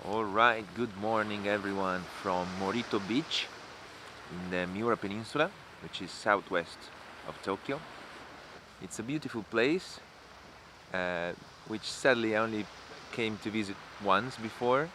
Alright, good morning everyone from Morito Beach in the Miura Peninsula, which is southwest of Tokyo. It's a beautiful place, uh, which sadly I only came to visit once before,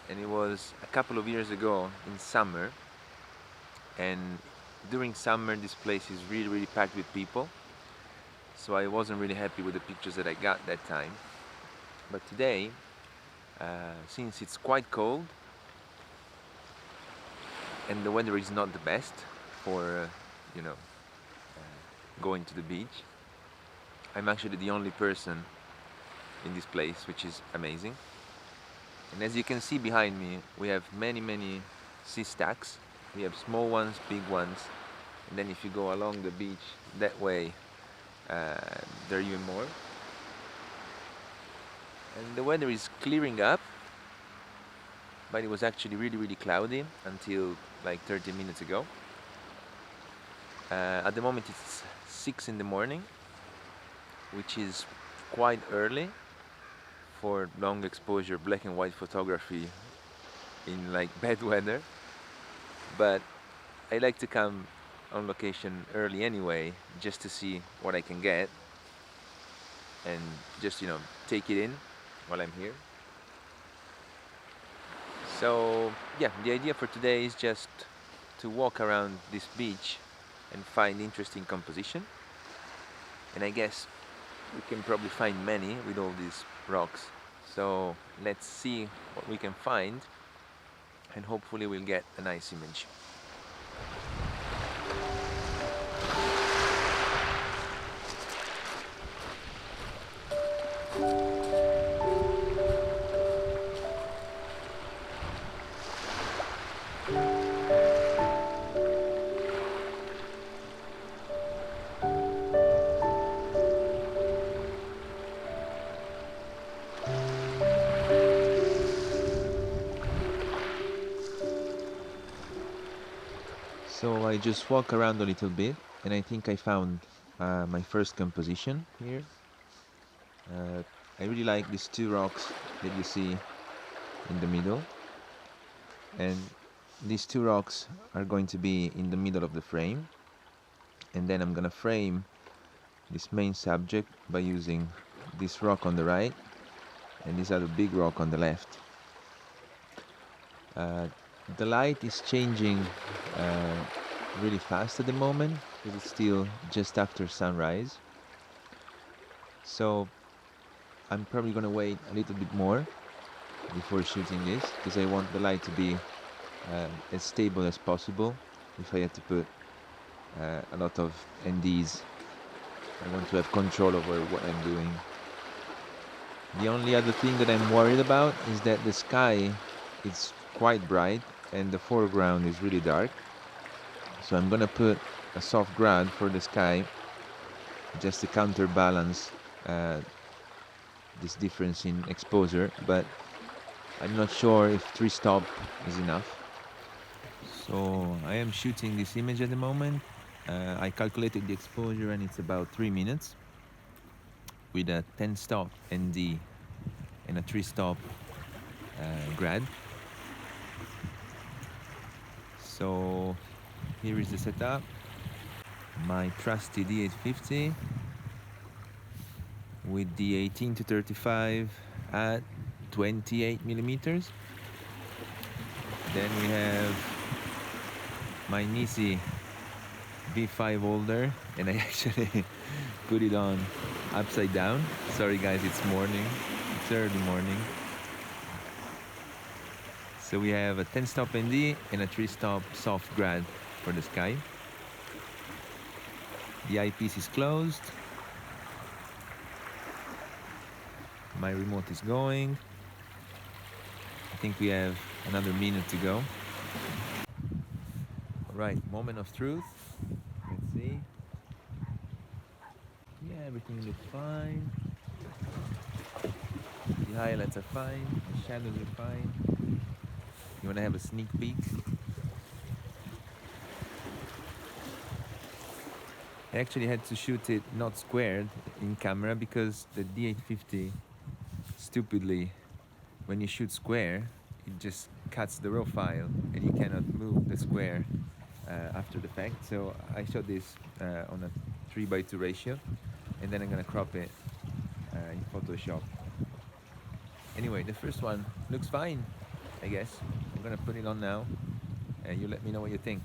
and it was a couple of years ago in summer. And during summer, this place is really packed with people, so I wasn't really happy with the pictures that I got that time. But today, since it's quite cold, and the weather is not the best for you know going to the beach. I'm actually the only person in this place, which is amazing. And as you can see behind me, we have many sea stacks. We have small ones, big ones, and then if you go along the beach that way, uh, there are even more. And the weather is clearing up, but it was actually really cloudy until like 30 minutes ago. At the moment it's 6 in the morning, which is quite early for long exposure black and white photography in like bad weather. But I like to come on location early anyway, just to see what I can get and just take it in while I'm here. So yeah, the idea for today is just to walk around this beach and find interesting composition. And I guess we can probably find many with all these rocks. So let's see what we can find, and hopefully we'll get a nice image. So I just walk around a little bit, and I think I found my first composition here. I really like these two rocks that you see in the middle, and these two rocks are going to be in the middle of the frame, and then I'm gonna frame this main subject by using this rock on the right and this other big rock on the left. Uh, the light is changing uh, really fast at the moment because it's still just after sunrise. So I'm probably gonna wait a little bit more before shooting this because I want the light to be as stable as possible. If I had to put a lot of NDs, I want to have control over what I'm doing. The only other thing that I'm worried about is that the sky is quite bright and the foreground is really dark. So I'm gonna put a soft grad for the sky just to counterbalance this difference in exposure, but I'm not sure if 3-stop is enough. So I am shooting this image at the moment. I calculated the exposure and it's about 3 minutes with a 10-stop ND and a 3-stop grad. So here is the setup. My trusty D850 with the 18 to 35 at 28 millimeters. Then we have my Nisi V5 holder, and I actually put it on upside down. Sorry guys, it's morning, it's early morning. So we have a 10-stop ND and a 3-stop soft grad for the sky. The eyepiece is closed. My remote is going. I think we have another minute to go. Alright, moment of truth. Let's see. Yeah, everything looks fine. The highlights are fine. The shadows are fine. You want to have a sneak peek? I actually had to shoot it not squared in camera because the D850 stupidly when you shoot square, it just cuts the raw file and you cannot move the square after the fact. So I shot this on a 3:2 ratio, and then I'm gonna crop it in Photoshop. Anyway, the first one looks fine, I guess. I'm gonna put it on now, and you let me know what you think.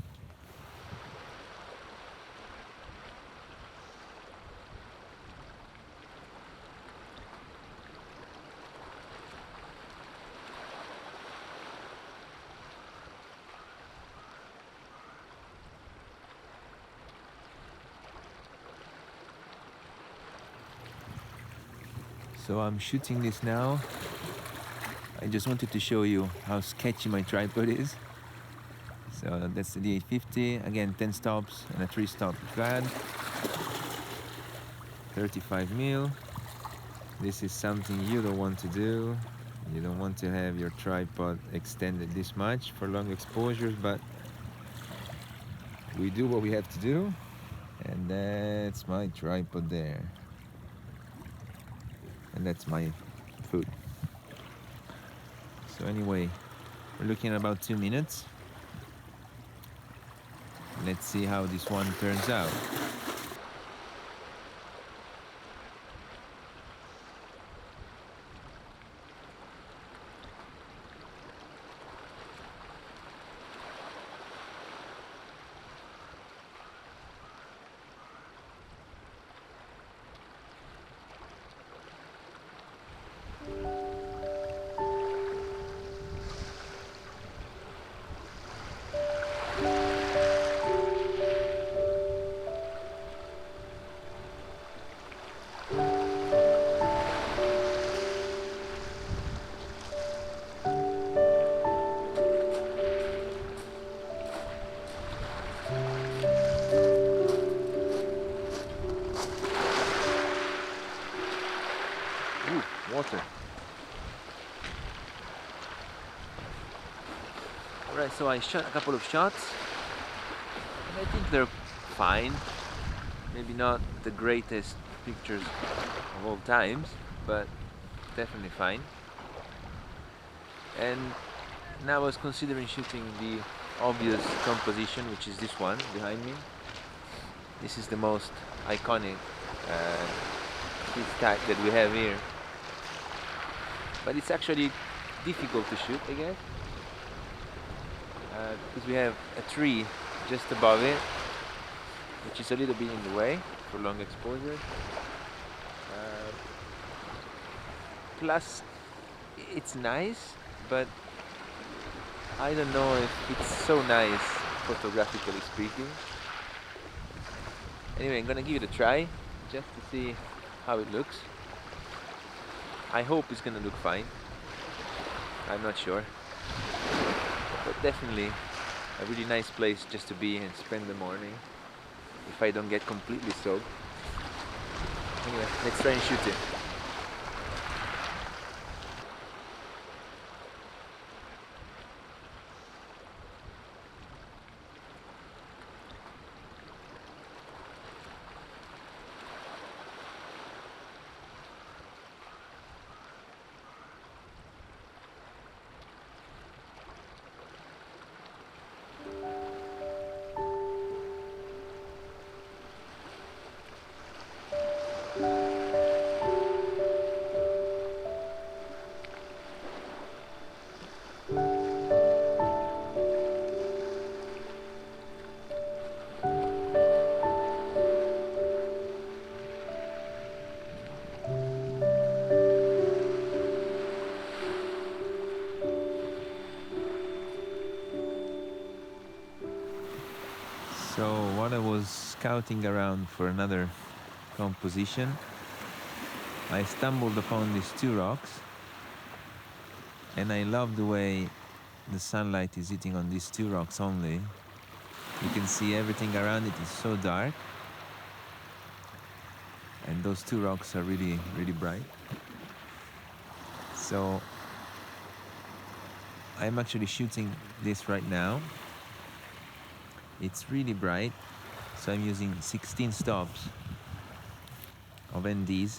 So I'm shooting this now. I just wanted to show you how sketchy my tripod is. So that's the D850, again 10 stops and a 3-stop guard, 35mm. This is something you don't want to do. You don't want to have your tripod extended this much for long exposures, but we do what we have to do. And that's my tripod there. And that's my food. So anyway, we're looking at about 2 minutes. Let's see how this one turns out. Water. Alright, so I shot a couple of shots and I think they're fine. Maybe not the greatest pictures of all times, but definitely fine. And now I was considering shooting the obvious composition, which is this one behind me. This is the most iconic piece tag that we have here. But it's actually difficult to shoot, I guess, because we have a tree just above it, which is a little bit in the way for long exposure. Plus, it's nice, but I don't know if it's so nice photographically speaking. Anyway, I'm gonna give it a try just to see how it looks. I hope it's gonna look fine. I'm not sure, but definitely a really nice place just to be and spend the morning if I don't get completely soaked. Anyway, let's try and shoot it. So while I was scouting around for another composition, I stumbled upon these two rocks, and I love the way the sunlight is hitting on these two rocks only. You can see everything around it is so dark, and those two rocks are really, really bright. So I'm actually shooting this right now. It's really bright, so I'm using 16 stops of NDs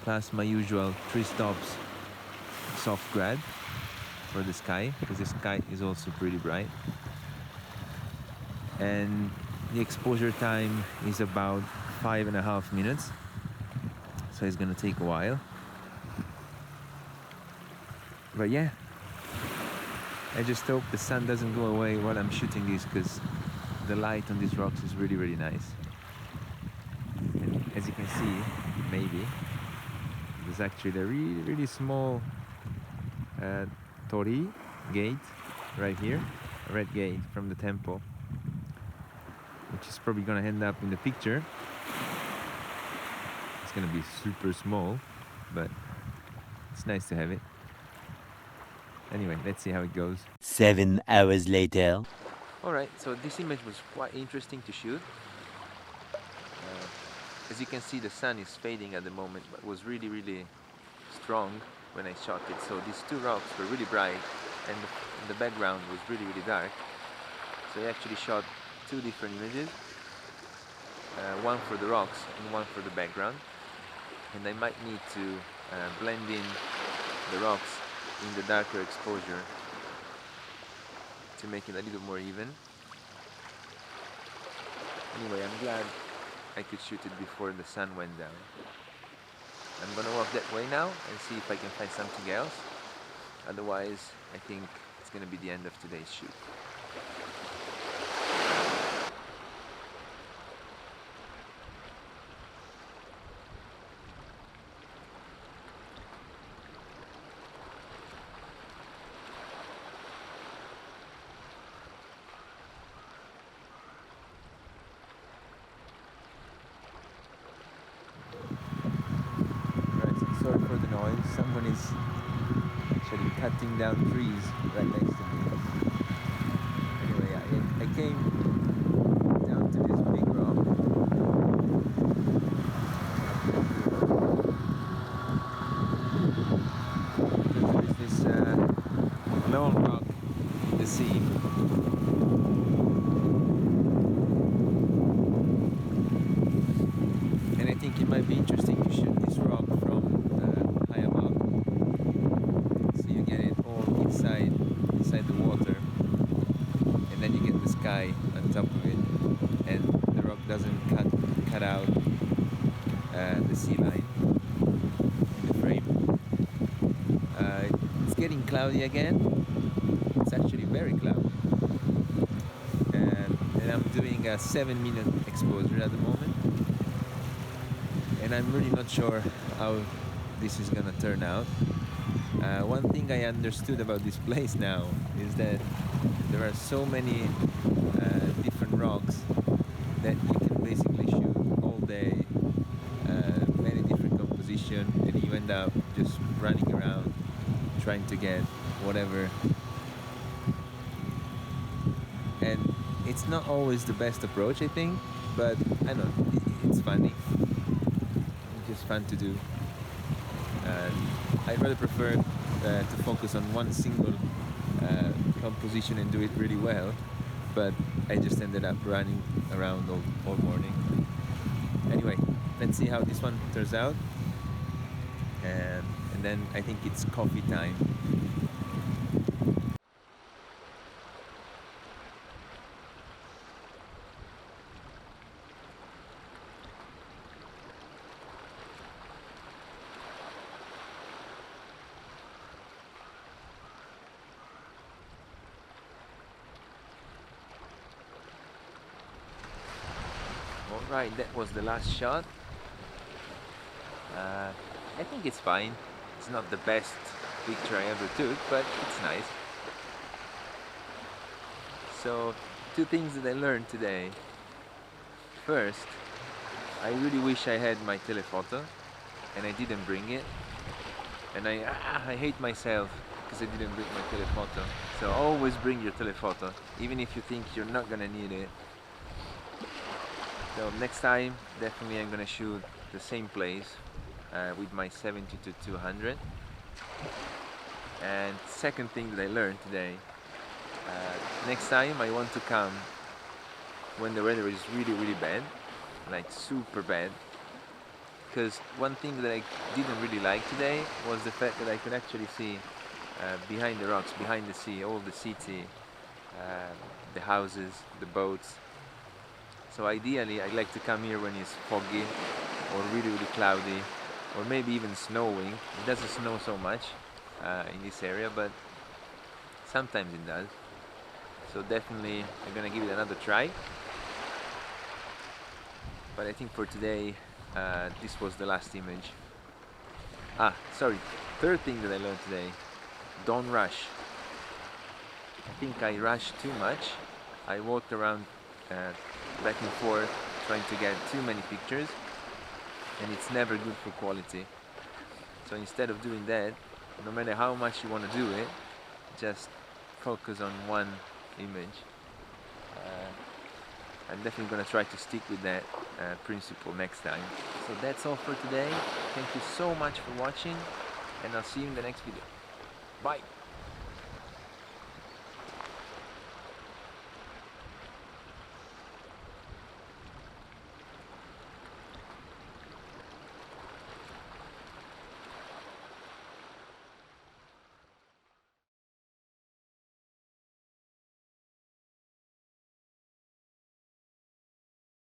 plus my usual 3 stops soft grad for the sky, because the sky is also pretty bright. And the exposure time is about 5.5 minutes, so it's gonna take a while. But yeah, I just hope the sun doesn't go away while I'm shooting this, because the light on these rocks is really, really nice. And as you can see, maybe, there's actually a really, really small Tori gate right here, a red gate from the temple, which is probably gonna end up in the picture. It's gonna be super small, but it's nice to have it. Anyway, let's see how it goes. 7 hours later. Alright, so this image was quite interesting to shoot. As you can see, the sun is fading at the moment, but was really, really strong when I shot it. So these two rocks were really bright, and the background was really, really dark. So I actually shot two different images, one for the rocks and one for the background. And I might need to blend in the rocks in the darker exposure to make it a little more even. Anyway, I'm glad I could shoot it before the sun went down. I'm gonna walk that way now and see if I can find something else. Otherwise, I think it's gonna be the end of today's shoot. Sorry for the noise. Someone is actually cutting down trees right next to me. Anyway, I came down to this big rock. Because there's this lone rock in the sea. And I think it might be interesting to shoot this rock from high above, so you get it all inside the water, and then you get the sky on top of it, and the rock doesn't cut out the sea line in the frame. It's getting cloudy again. It's actually very cloudy, and I'm doing a 7-minute exposure at the moment. And I'm really not sure how this is gonna turn out. One thing I understood about this place now is that there are so many different rocks that you can basically shoot all day, many different composition, and you end up just running around trying to get whatever. And it's not always the best approach, I think, but I don't know, it's funny. Just fun to do. I'd rather prefer to focus on one single composition and do it really well, but I just ended up running around all morning. Anyway, let's see how this one turns out, and then I think it's coffee time. Alright, that was the last shot. I think it's fine. It's not the best picture I ever took, but it's nice. So, two things that I learned today. First, I really wish I had my telephoto, and I didn't bring it. And I hate myself because I didn't bring my telephoto. So always bring your telephoto, even if you think you're not gonna need it. So next time, definitely I'm gonna shoot the same place with my 70-200. And second thing that I learned today, next time I want to come when the weather is really, really bad, like super bad, because one thing that I didn't really like today was the fact that I could actually see behind the rocks, behind the sea, all the city, the houses, the boats. So ideally I'd like to come here when it's foggy or really cloudy, or maybe even snowing. It doesn't snow so much in this area, but sometimes it does. So definitely I'm gonna give it another try. But I think for today this was the last image. Sorry, third thing that I learned today: don't rush. I think I rushed too much. I walked around back and forth trying to get too many pictures, and it's never good for quality. So instead of doing that, no matter how much you want to do it, just focus on one image. I'm definitely going to try to stick with that principle next time. So that's all for today. Thank you so much for watching, and I'll see you in the next video. Bye!